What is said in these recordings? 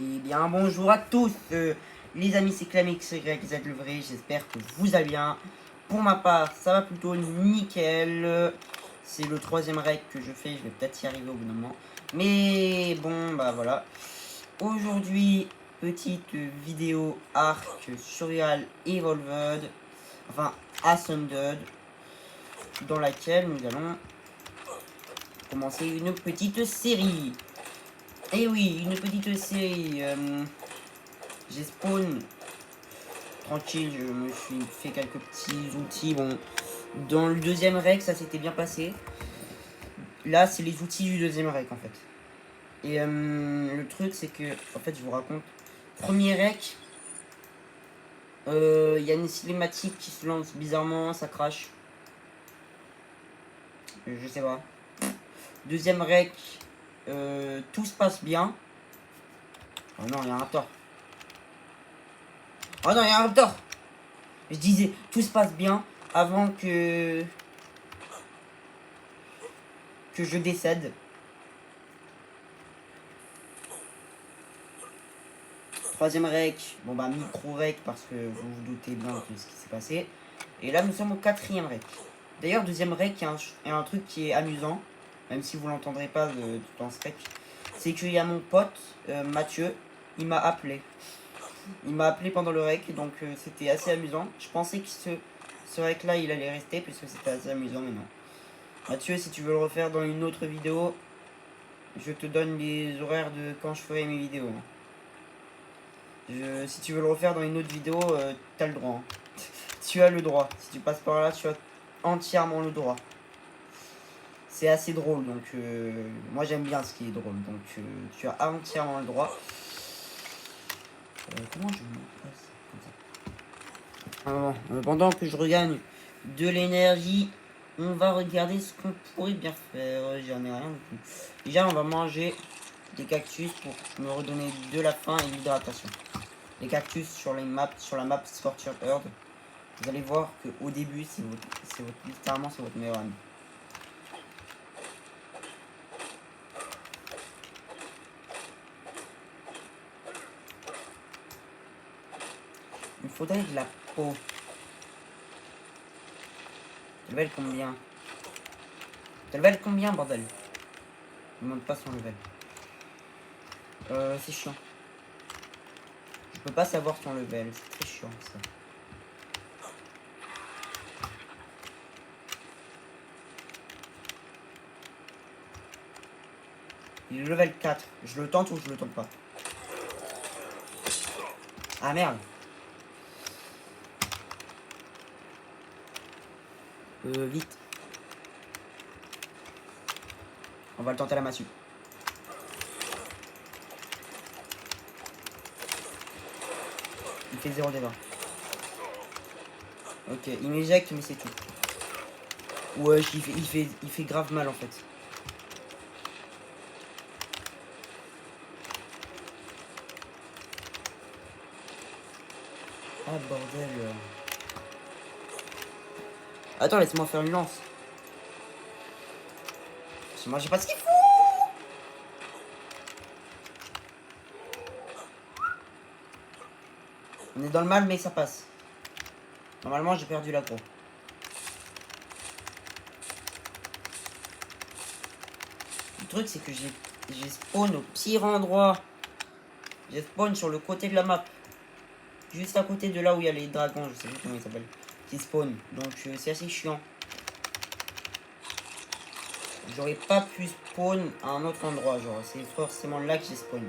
Et bien bonjour à tous, les amis, c'est Clamix, YZ le vrai, j'espère que vous allez bien. Pour ma part, ça va plutôt nickel. C'est le troisième rec que je fais, je vais peut-être y arriver au bout d'un moment. Mais bon, bah voilà. Aujourd'hui, petite vidéo Arc Surreal Evolved, enfin Ascended, dans laquelle nous allons commencer une petite série. Et oui, une petite série. J'ai spawn tranquille, je me suis fait quelques petits outils. Bon, dans le deuxième rec, ça s'était bien passé. Là, c'est les outils du deuxième rec en fait. Et le truc, c'est que, en fait, je vous raconte. Premier rec, il y a une cinématique qui se lance bizarrement, ça crache. Je sais pas. Deuxième rec, tout se passe bien. Oh non, il y a un raptor. Oh non, il y a un raptor. Je disais, tout se passe bien avant que je décède. Troisième rec, bon bah micro rec parce que vous vous doutez bien de ce qui s'est passé. Et là nous sommes au quatrième rec. D'ailleurs deuxième rec, il y a un truc qui est amusant, même si vous l'entendrez pas dans ce rec. C'est qu'il y a mon pote Mathieu, il m'a appelé. Il m'a appelé pendant le rec, donc c'était assez amusant. Je pensais que ce rec là il allait rester puisque c'était assez amusant, mais non. Mathieu, si tu veux le refaire dans une autre vidéo, je te donne les horaires de quand je ferai mes vidéos. Si tu veux le refaire dans une autre vidéo, t'as le droit. Hein. Tu as le droit. Si tu passes par là, tu as entièrement le droit. C'est assez drôle, donc moi j'aime bien ce qui est drôle, donc tu as entièrement le droit. Comment je me passe comme ça? Pendant que je regagne de l'énergie, on va regarder ce qu'on pourrait bien faire. J'en ai rien du tout. Déjà, on va manger des cactus pour me redonner de la faim et de l'hydratation. Les cactus sur la map Scorcher Earth. Vous allez voir qu'au début, littéralement c'est votre meilleur ami. Il faudrait de la peau. Level combien? Level combien, bordel? Je ne demande pas son level. C'est chiant. Je peux pas savoir son level, c'est très chiant ça. Il est level 4. Je le tente ou je le tente pas? Ah merde. Vite. On va le tenter à la massue. Il fait 0 dégâts. Ok, il m'éjecte mais c'est tout. Ouais, il fait grave mal en fait. Ah bordel. Attends, laisse-moi faire une lance. Moi j'ai pas ce qu'il faut. On est dans le mal mais ça passe. Normalement j'ai perdu l'aggro. Le truc c'est que j'ai spawn au pire endroit. J'ai spawn sur le côté de la map. Juste à côté de là où il y a les dragons, je sais plus comment ils s'appellent. Qui spawn. Donc c'est assez chiant. J'aurais pas pu spawn à un autre endroit, genre c'est forcément là que j'ai spawn.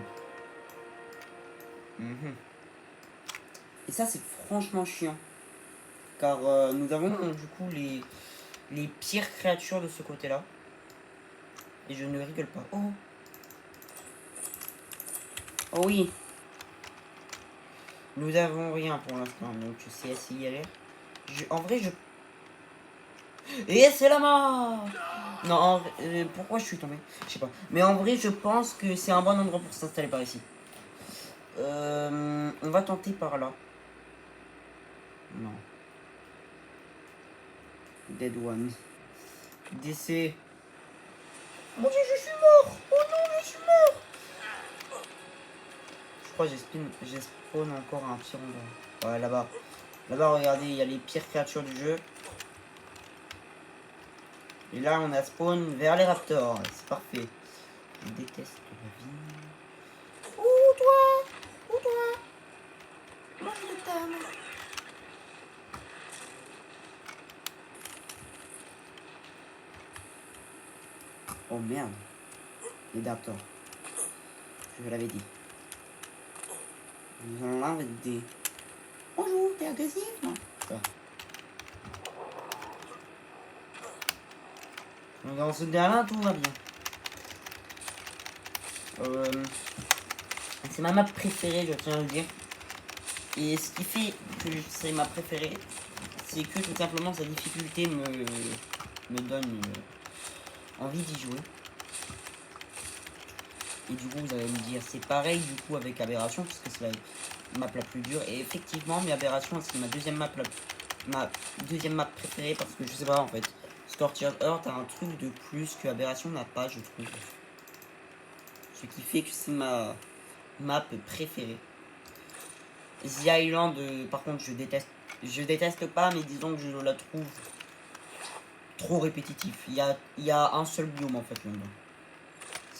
Et ça c'est franchement chiant. Car nous avons du coup les pires créatures de ce côté-là. Et je ne rigole pas. Oh. Oh oui. Nous avons rien pour l'instant, donc c'est assez galère. En vrai, je... Et c'est la mort. Non, pourquoi je suis tombé? Je sais pas. Mais en vrai, je pense que c'est un bon endroit pour s'installer par ici. On va tenter par là. Non. Dead one. DC. Mon dieu, je suis mort. Oh non, je suis mort. crois que j'ai spawn encore un pire endroit. Ouais, là-bas. Là-bas, regardez, il y a les pires créatures du jeu. Et là, on a spawn vers les raptors. C'est parfait. Je déteste la vie. Où toi? Où toi? Moi, je t'aime. Oh merde. Les raptors. Je l'avais dit. Nous allons l'inviter. Bonjour, t'es agressif? Non. Ça. Donc dans ce dernier, tout va bien. C'est ma map préférée, je tiens à le dire. Et ce qui fait que c'est ma préférée, c'est que tout simplement sa difficulté me donne envie d'y jouer. Et du coup, vous allez me dire, c'est pareil du coup avec Aberration, puisque c'est la map la plus dure. Et effectivement, mais Aberration, c'est ma deuxième map préférée, parce que je sais pas en fait. Scorched Earth a un truc de plus que Aberration n'a pas, je trouve. Ce qui fait que c'est ma map préférée. The Island, par contre, je déteste pas, mais disons que je la trouve trop répétitif. Il y a un seul biome en fait là-dedans.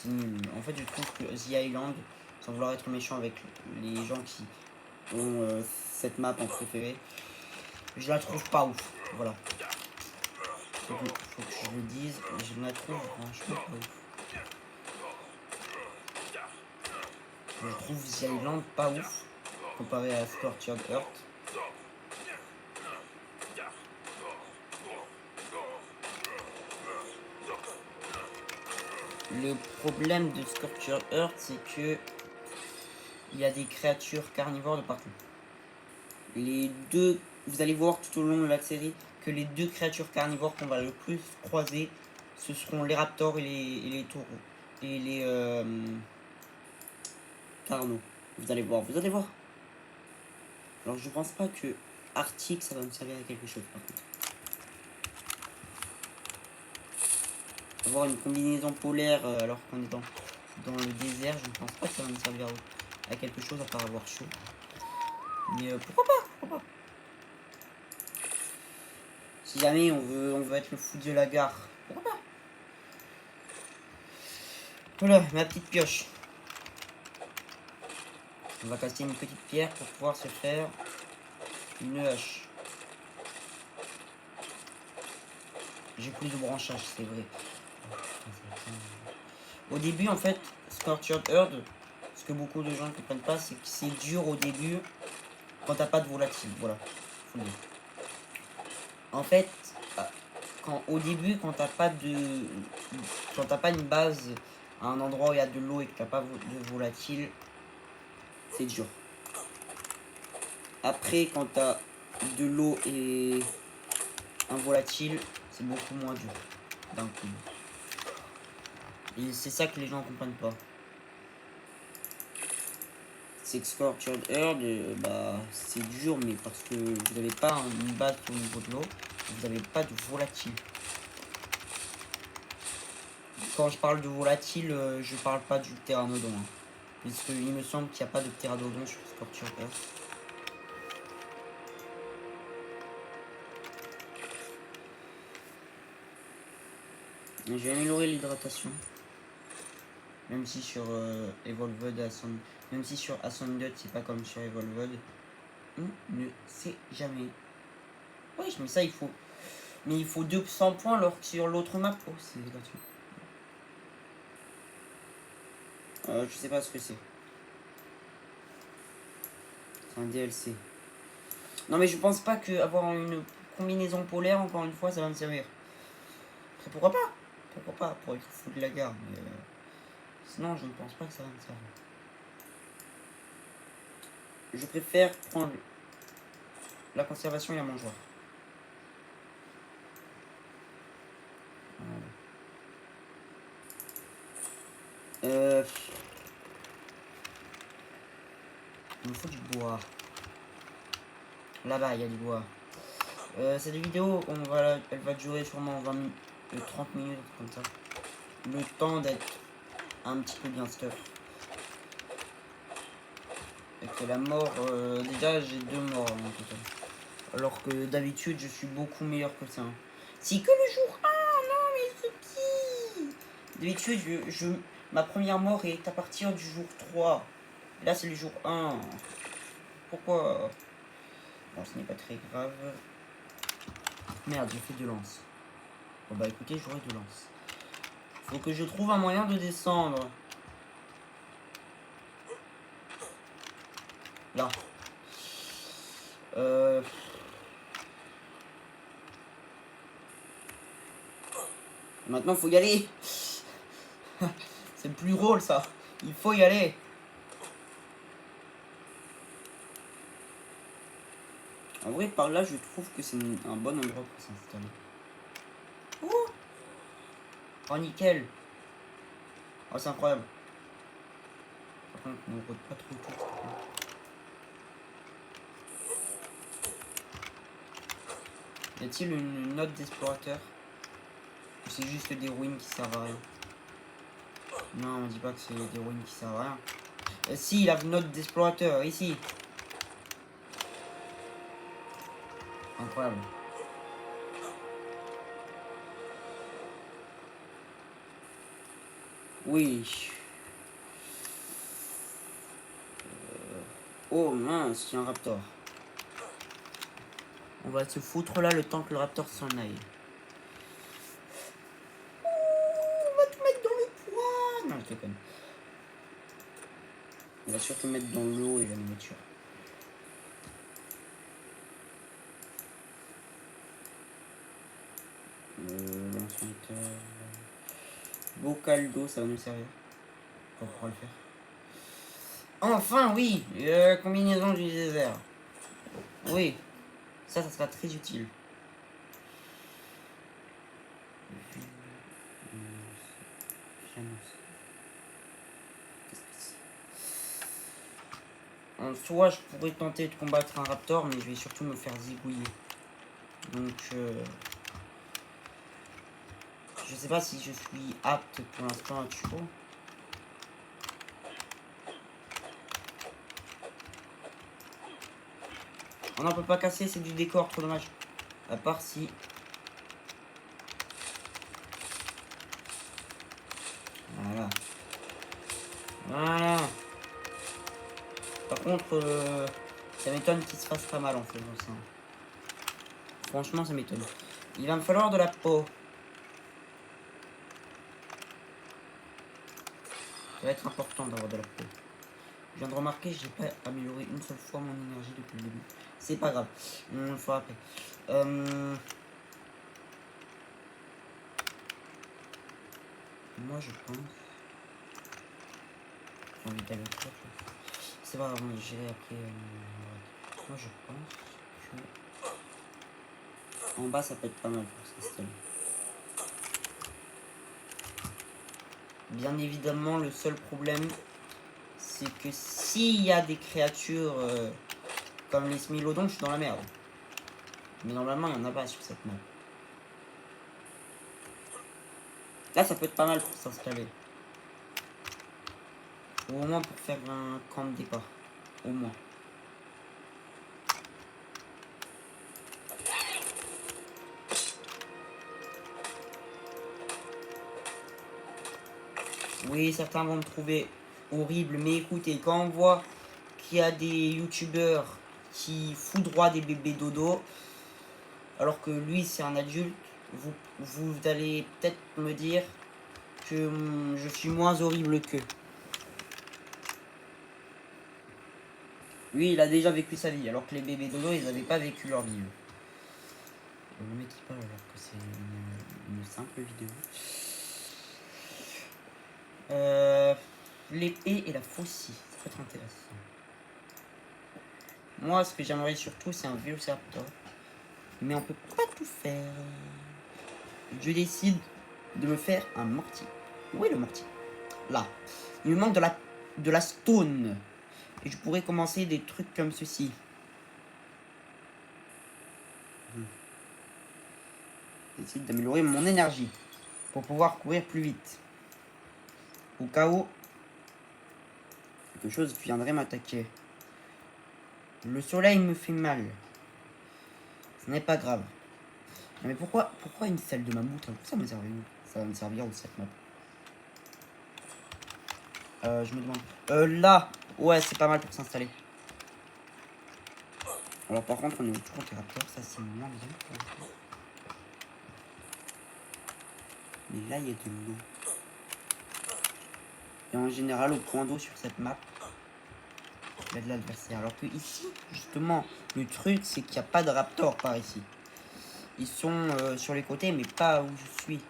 C'est nul. En fait, je trouve que The Island, sans vouloir être méchant avec les gens qui ont cette map en préféré, je la trouve pas ouf. Voilà. Faut que je le dise, je la trouve franchement pas ouf. Je trouve The Island pas ouf comparé à Scorched Earth. Le problème de Scorched Earth, c'est que il y a des créatures carnivores de partout. Les deux, vous allez voir tout au long de la série que les deux créatures carnivores qu'on va le plus croiser, ce seront les raptors et les taureaux et les carnaux. Vous allez voir, vous allez voir. Alors je pense pas que Arctique ça va me servir à quelque chose par contre. Avoir une combinaison polaire alors qu'on est dans le désert, je ne pense pas que ça va me servir à quelque chose à part avoir chaud. Mais pourquoi pas? Si jamais on veut être le fou de la gare, pourquoi pas? Voilà, ma petite pioche. On va casser une petite pierre pour pouvoir se faire une hache. J'ai plus de branchage, c'est vrai. Au début, en fait, Scorched Earth, ce que beaucoup de gens ne comprennent pas, c'est que c'est dur au début quand t'as pas de volatile. Voilà, faut le dire. En fait, au début, quand t'as pas une base à un endroit où il y a de l'eau et que t'as pas de volatile, c'est dur. Après, quand t'as de l'eau et un volatile, c'est beaucoup moins dur d'un coup. Et c'est ça que les gens comprennent pas. C'est que Scorched Earth, c'est dur, mais parce que vous n'avez pas une base au niveau de l'eau, vous n'avez pas de volatile. Quand je parle de volatile, je parle pas du pteranodon. Hein, parce qu'il me semble qu'il n'y a pas de pteranodon sur Scorched Earth. Je vais améliorer l'hydratation. Même si sur Evolved, même si sur Ascended, c'est pas comme sur Evolved. On ne sait jamais. Oui, mais ça, il faut. Mais il faut 200 points alors que sur l'autre map. Oh, c'est gratuit. Je sais pas ce que c'est. C'est un DLC. Non, mais je pense pas que avoir une combinaison polaire, encore une fois, ça va me servir. Après, pourquoi pas? Pourquoi pas? Pour être fou de la gare. Mais sinon, je ne pense pas que ça va me servir. Je préfère prendre la conservation et la mangeoire. Il me faut du bois. Là-bas, il y a du bois. Cette vidéo, elle va durer sûrement 30 minutes, comme ça. Le temps d'être un petit peu bien stuff. que la mort... déjà, j'ai 2 morts en total. Alors que d'habitude, je suis beaucoup meilleur que ça. C'est que le jour 1, non mais Suki. D'habitude, ma première mort est à partir du jour 3. Et là, c'est le jour 1. Pourquoi? Bon, ce n'est pas très grave. Merde, j'ai fait 2 lances. Bon bah écoutez, j'aurai 2 lances. Faut que je trouve un moyen de descendre. Là. Maintenant, faut y aller. C'est le plus drôle, ça. Il faut y aller. En vrai, par là, je trouve que c'est un bon endroit pour s'installer. Oh, nickel. Oh, c'est incroyable. Par contre, on ne voit pas trop tout. Y a-t-il une note d'explorateur? Ou c'est juste des ruines qui servent à rien? Non, on dit pas que c'est des ruines qui servent à rien. Si, la note d'explorateur, ici. Incroyable. Oui. Oh mince, il y a un raptor. On va se foutre là le temps que le raptor s'en aille. On va te mettre dans le poids. Non, je déconne. On va surtout mettre dans l'eau et la nourriture. Bocal d'eau, ça va nous servir. On pourra le faire. Enfin, oui, combinaison du désert. Oui, ça sera très utile. En soi, je pourrais tenter de combattre un raptor, mais je vais surtout me faire zigouiller. Donc, je sais pas si je suis apte pour l'instant à tuer. On n'en peut pas casser, c'est du décor, trop dommage. À part si... Voilà. Voilà. Par contre, ça m'étonne qu'il se fasse pas mal en faisant ça. Franchement, ça m'étonne. Il va me falloir de la peau. Ça va être important d'avoir de la peau. Je viens de remarquer que j'ai pas amélioré une seule fois mon énergie depuis le début. C'est pas grave. On le fera après. Moi, je pense... J'ai envie d'aller au top. C'est pas grave, j'irai après. Moi, je pense que... En bas, ça peut être pas mal pour s'installer. Bien évidemment, le seul problème, c'est que s'il y a des créatures comme les smilodons, je suis dans la merde. Mais normalement, il n'y en a pas sur cette map. Là, ça peut être pas mal pour s'installer. Ou au moins pour faire un camp de départ. Au moins. Oui, certains vont me trouver horrible, mais écoutez, quand on voit qu'il y a des youtubeurs qui foudroient des bébés dodo, alors que lui c'est un adulte, vous allez peut-être me dire que je suis moins horrible qu'eux. Lui, il a déjà vécu sa vie, alors que les bébés dodo, ils n'avaient pas vécu leur vie. Le mec qui parle alors que c'est une simple vidéo. L'épée et la faucille, ça peut être intéressant. Moi, ce que j'aimerais surtout, c'est un vélociraptor. Mais on peut pas tout faire. Je décide de me faire un mortier. Où est le mortier? Là. Il me manque de la stone. Et je pourrais commencer des trucs comme ceci. J'essaie d'améliorer mon énergie. Pour pouvoir courir plus vite. Au cas où quelque chose viendrait m'attaquer. Le soleil me fait mal. Ce n'est pas grave. Mais pourquoi une salle de mammouth? Ça me servir où? Ça va me servir où cette map? Je me demande. Là, ouais, c'est pas mal pour s'installer. Alors par contre, on est toujours des raptors, ça c'est moins bien. Mais là, il y a de l'eau. Et en général, au point d'eau sur cette map, il y a de l'adversaire. Alors que ici, justement, le truc, c'est qu'il n'y a pas de raptors par ici. Ils sont sur les côtés, mais pas où je suis.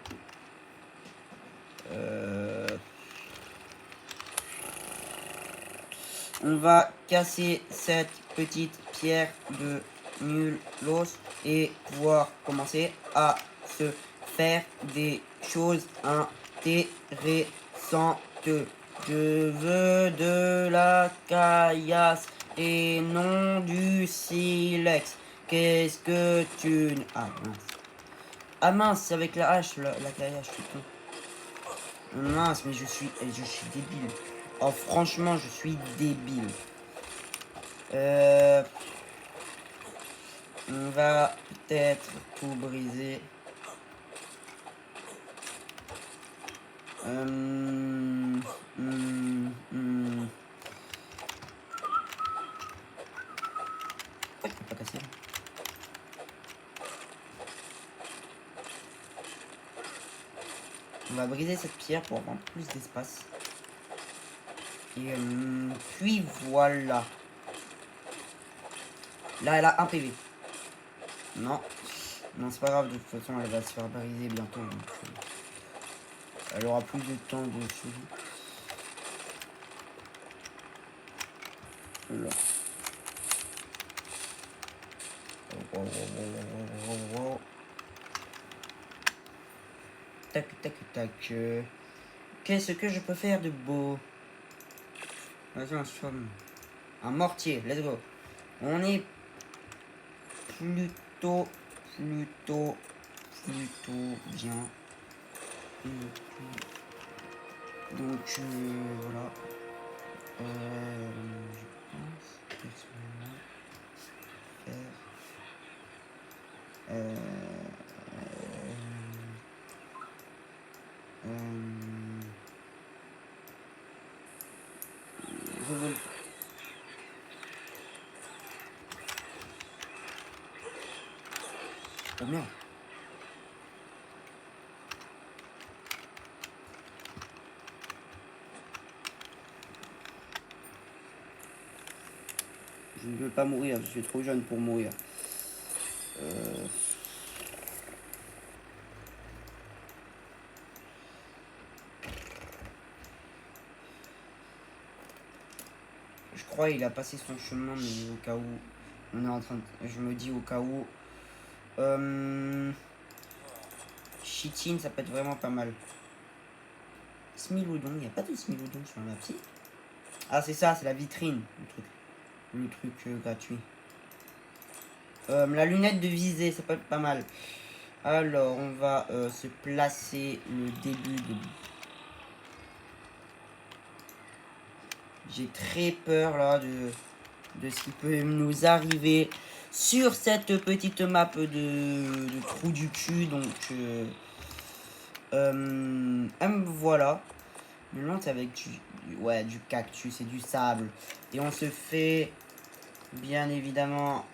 On va casser cette petite pierre de nulos et pouvoir commencer à se faire des choses intéressantes. Je veux de la caillasse et non du silex. Qu'est-ce que tu... Ah mince. Ah mince, avec la hache, la caillasse, je suis con. Mince, mais je suis débile. Oh, franchement, je suis débile. On va peut-être tout briser. Pourquoi tu peux pas casser là? On va briser cette pierre pour avoir plus d'espace. Et puis voilà. Là, elle a un PV. Non. Non, c'est pas grave, de toute façon, elle va se faire briser bientôt. Donc, elle aura plus de temps de suivi. Là. Tac, tac, tac. Qu'est-ce que je peux faire de beau? Vas-y, on se forme. Un mortier, let's go. On est plutôt bien. Donc voilà. Je pense personnellement faire je veux... Oh merde. Je ne veux pas mourir, je suis trop jeune pour mourir. Je crois qu'il a passé son chemin, mais au cas où on est en train de... Je me dis au cas où... Chitin, ça peut être vraiment pas mal. Smilodon, il n'y a pas de Smilodon sur la petite. Ah c'est ça, c'est la vitrine, le truc gratuit. La lunette de visée, ça peut être pas mal. Alors, on va se placer le début de... J'ai très peur là de ce qui peut nous arriver sur cette petite map de trou du cul. Donc, voilà. Le c'est avec du cactus et du sable. Et on se fait, bien évidemment,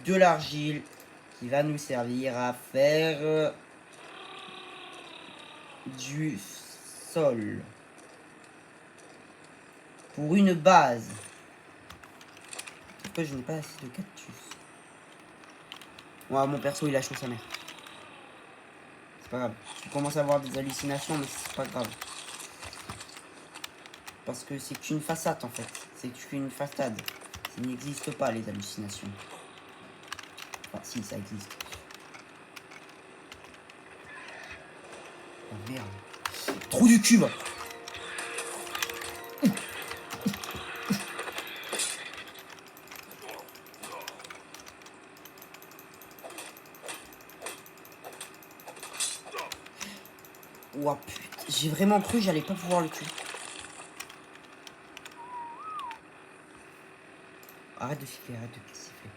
de l'argile qui va nous servir à faire du sol. Pour une base. Pourquoi je n'ai pas assez de cactus? Ouais, mon perso il a chaud sa mère. C'est pas grave. Je commence à avoir des hallucinations, mais c'est pas grave. Parce que c'est qu'une façade en fait. C'est qu'une façade. Ça n'existe pas les hallucinations. Enfin, si, ça existe. Oh merde. Trou du cul, va. Ouah putain, j'ai vraiment cru que j'allais pas pouvoir le tuer. Arrête de siffler, arrête de siffler.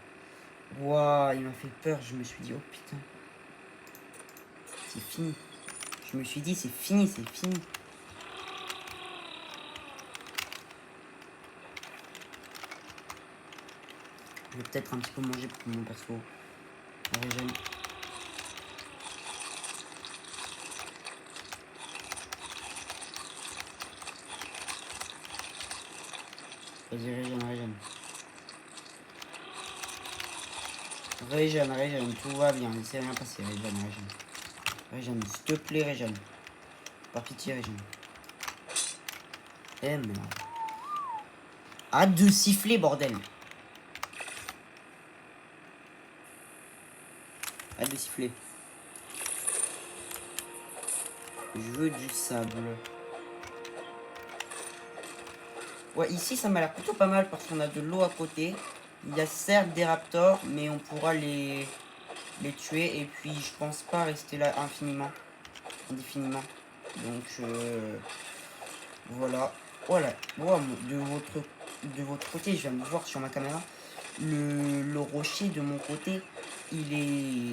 Waouh, il m'a fait peur, je me suis dit, oh putain. C'est fini. Je me suis dit, c'est fini, c'est fini. Je vais peut-être un petit peu manger pour que mon perso régène. Vas-y, régène. Régène, tout va bien, il s'est rien passé, régène. Régène, s'il te plaît, régène. Par pitié, régène. Eh merde. Arrête de siffler, bordel. Arrête de siffler. Je veux du sable. Ouais, ici ça m'a l'air plutôt pas mal parce qu'on a de l'eau à côté. Il y a certes des raptors, mais on pourra les tuer. Et puis je pense pas rester là indéfiniment. Donc voilà. Voilà. Wow, de votre côté, je viens de voir sur ma caméra. Le rocher de mon côté, il est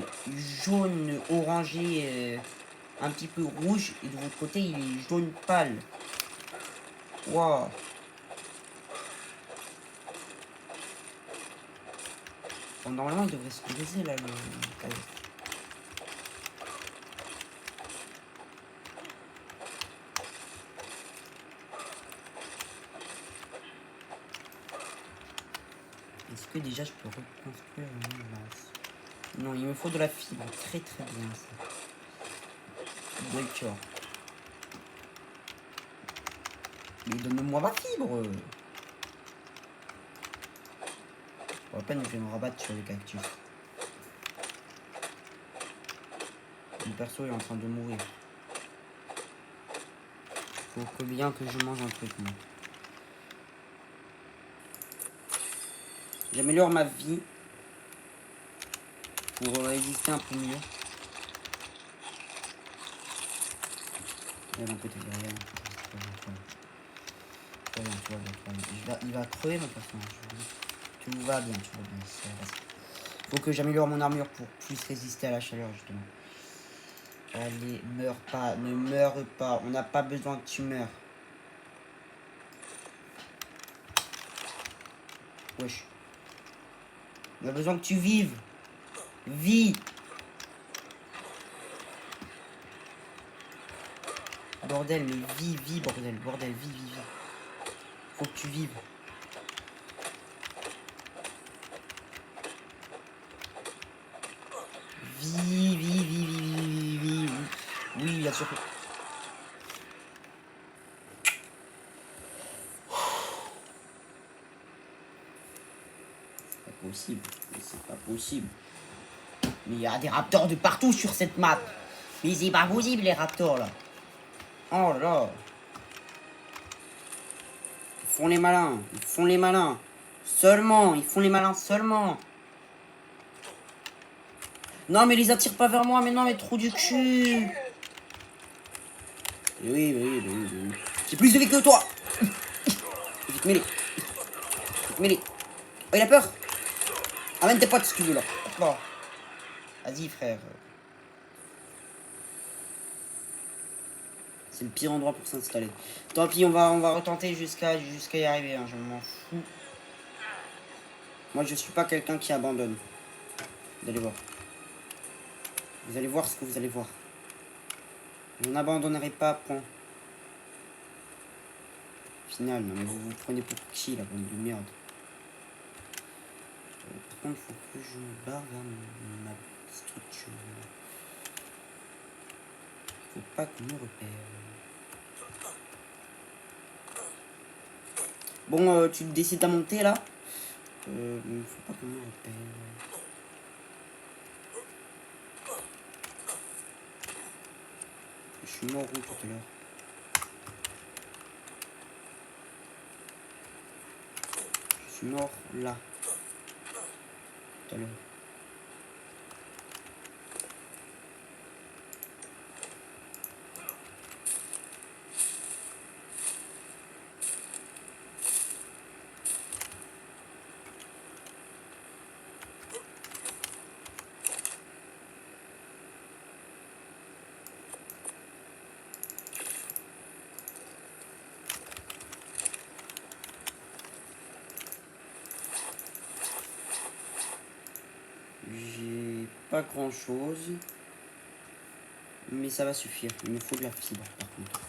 jaune orangé, un petit peu rouge. Et de votre côté, il est jaune pâle. Waouh. Bon, normalement, il devrait se briser là le pavé. Est-ce que déjà je peux reconstruire une lance? Non, il me faut de la fibre. Très très bien ça. D'accord. Mais donne-moi ma fibre. Pour la peine, je vais me rabattre sur les cactus. Mon perso est en train de mourir. Faut que bien que je mange un truc, moi. J'améliore ma vie pour résister un peu mieux. Il va crever mon personnage. Tout va bien, Faut que j'améliore mon armure pour plus résister à la chaleur, justement. Allez, meurs pas, ne meurs pas. On n'a pas besoin que tu meurs. Wesh. On a besoin que tu vives. Vis. Bordel, mais vis, bordel, vis. Faut que tu vives. Vis. Oui, bien sûr. C'est pas possible. Mais il y a des raptors de partout sur cette map. Mais c'est pas possible les raptors là. Oh là là. Ils font les malins. Ils font les malins seulement. Non mais les attire pas vers moi, mais non mais trop du cul. Oui. J'ai plus de vie que toi. Vite mêler. Oh il a peur. Amène tes potes si tu veux là. Bon. Vas-y frère. C'est le pire endroit pour s'installer. Tant pis, on va retenter jusqu'à y arriver, hein, je m'en fous. Moi je suis pas quelqu'un qui abandonne. Vous allez voir. Vous allez voir ce que vous allez voir. Je n'abandonnerai pas, point. Final, non mais vous prenez pour qui la bande de merde. Par contre, il faut que je me barre vers ma structure. Faut pas qu'on me repère. Bon, tu décides à monter là. Faut pas qu'on me repère. Je suis mort où tout à l'heure? Je suis mort là. Tout à l'heure. pas grand chose. Mais ça va suffire. Il me faut de la fibre par contre.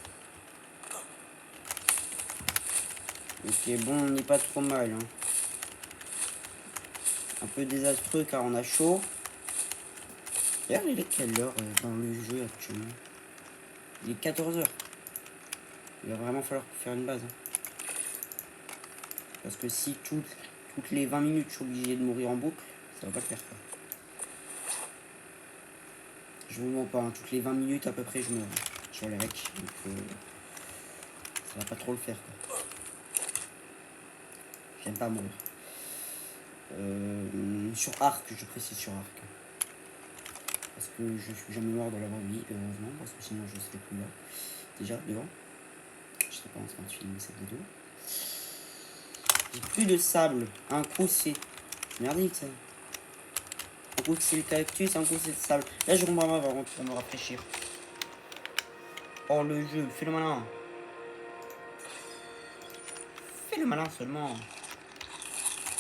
Ok, bon, on n'est pas trop mal. Hein. Un peu désastreux car on a chaud. D'ailleurs, il est quelle heure dans le jeu actuellement? Il est 14 h. Il va vraiment falloir faire une base. Hein. Parce que si toutes les 20 minutes je suis obligé de mourir en boucle, ça va pas le faire. Quoi. Je vous mens pas, hein. Toutes les 20 minutes à peu près je meurs sur les recs. Donc ça va pas trop le faire. Quoi. J'aime pas mourir. Sur arc, je précise sur arc. Parce que je suis jamais mort dans la vraie vie, heureusement, parce que sinon je serais plus là. Déjà, devant. Je sais pas en train de filmer cette vidéo. J'ai plus de sable. Un coup c'est merdique ça. Un coup c'est le cactus, un coup c'est le sable. Là je comprends pas pour me rafraîchir. Oh le jeu, fais le malin. Fais le malin seulement.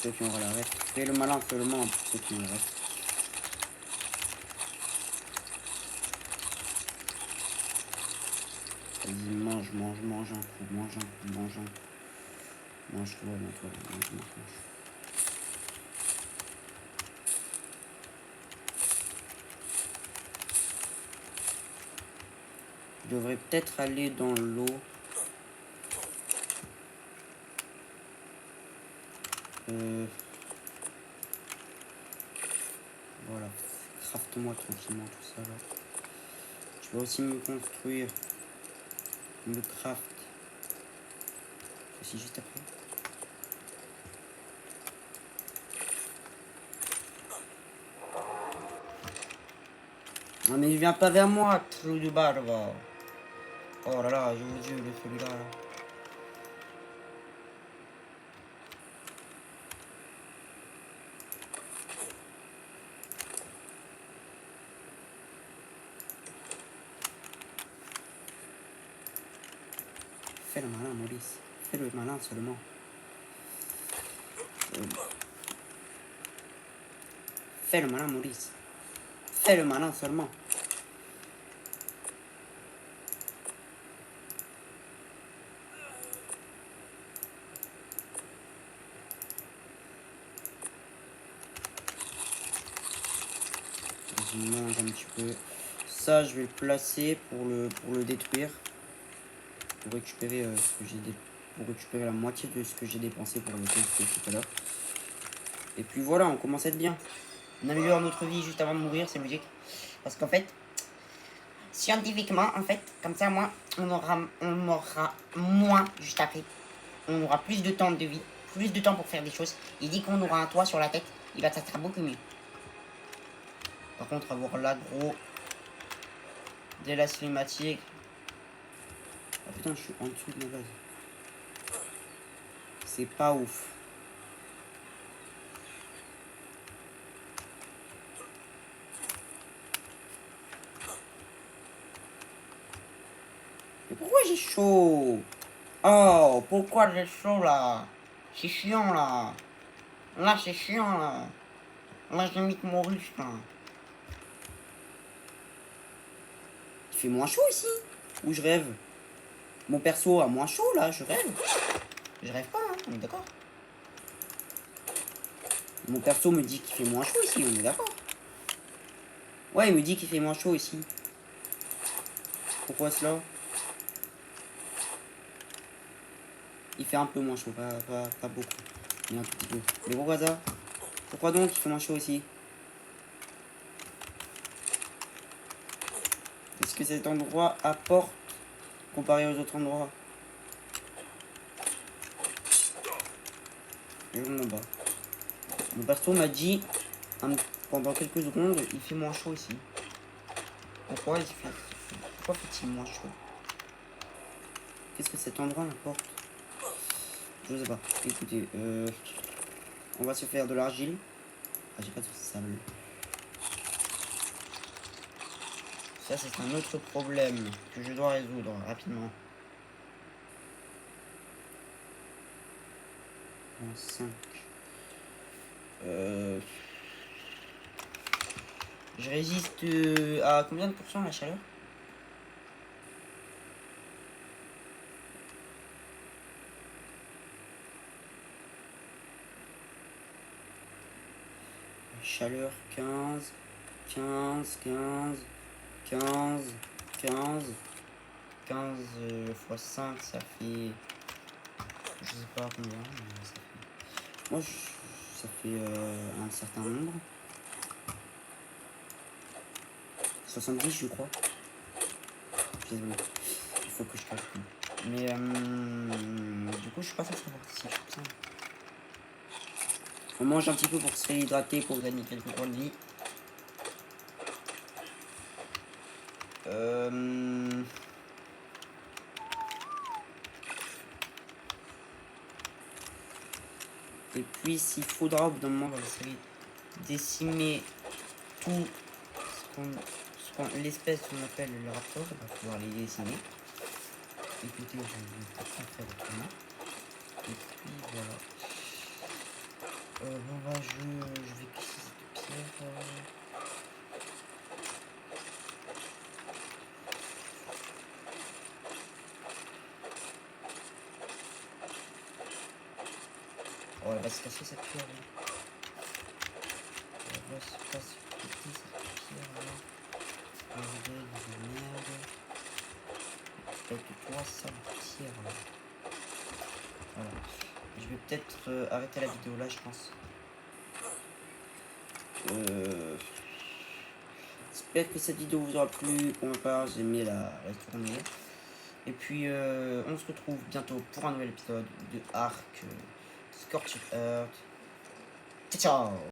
Ceux qui ont la reste. Fais le malin seulement pour ceux qui ont la reste. Vas-y, mange un coup, mange un coup, mange un coup. Mange-toi, mange. Je devrais peut-être aller dans l'eau. Voilà, craft-moi tranquillement tout ça là. Je vais aussi me construire le craft. Aussi juste après. Non mais il vient pas vers moi, trou de barbe. Oh là là, je vous dis le celui-là. Là. Fais le malin, Maurice. Fais le malin seulement. Fais le malin, Maurice. Fais le malin seulement. Je mange un petit peu. Ça, je vais le placer pour le détruire. Pour récupérer ce que j'ai pour récupérer la moitié de ce que j'ai dépensé pour le construire tout à l'heure. Et puis voilà, on commence à être bien. On améliore notre vie juste avant de mourir, c'est logique. Parce qu'en fait, scientifiquement, en fait, comme ça, moi, on aura moins juste après. On aura plus de temps de vie, plus de temps pour faire des choses. Il dit qu'on aura un toit sur la tête, ça sera beaucoup mieux. Par contre, avoir l'agro dès la cinématique. Ah putain, je suis en dessous de ma base. C'est pas ouf. Mais pourquoi j'ai chaud? Oh, pourquoi j'ai chaud là? C'est chiant là. Là, c'est chiant là. Là, j'ai mis Maurice là. Il fait moins chaud ici. Ou je rêve? Mon perso a moins chaud là, je rêve. Je rêve pas, hein, on est d'accord. Mon perso me dit qu'il fait moins chaud ici, on est d'accord. Ouais, il me dit qu'il fait moins chaud ici. Pourquoi cela? Il fait un peu moins chaud, pas beaucoup. Mais un tout petit peu. Mais pourquoi ça? Pourquoi donc il fait moins chaud ici? Est-ce que cet endroit apporte comparé aux autres endroits? Je ne sais pas. Mon perso m'a dit pendant quelques secondes, il fait moins chaud ici. Pourquoi fait-il moins chaud? Qu'est-ce que cet endroit apporte? Je sais pas. Écoutez, on va se faire de l'argile. Ah, j'ai pas de sable. Ça, c'est un autre problème que je dois résoudre rapidement. En 5. Je résiste à combien de pourcents la chaleur? Chaleur 15, 15, 15, 15, 15, 15 x 5, ça fait... Je sais pas combien, mais ça fait... Moi, ça fait un certain nombre. 70, je crois. Désolé, il faut que je calcule. Mais du coup, je suis pas fait savoir si je fais ça. On mange un petit peu pour se réhydrater, pour gagner quelques points de vie. Et puis, s'il faudra au bout d'un moment dans la série décimer tout l'espèce qu'on appelle le raptor, il va falloir les décimer. Écoutez, je vais pas faire autrement. Et puis voilà. Bon bah je vais casser cette pierre. Oh, elle va se casser cette pierre là. Elle va se casser cette pierre là. Bordel de merde. Avec toi sale pierre là. Voilà. Je vais peut-être arrêter la vidéo là, je pense. J'espère que cette vidéo vous aura plu. Pour ma part, j'ai aimé la tournée. Et puis, on se retrouve bientôt pour un nouvel épisode de Ark Scorched Earth. Ciao, ciao!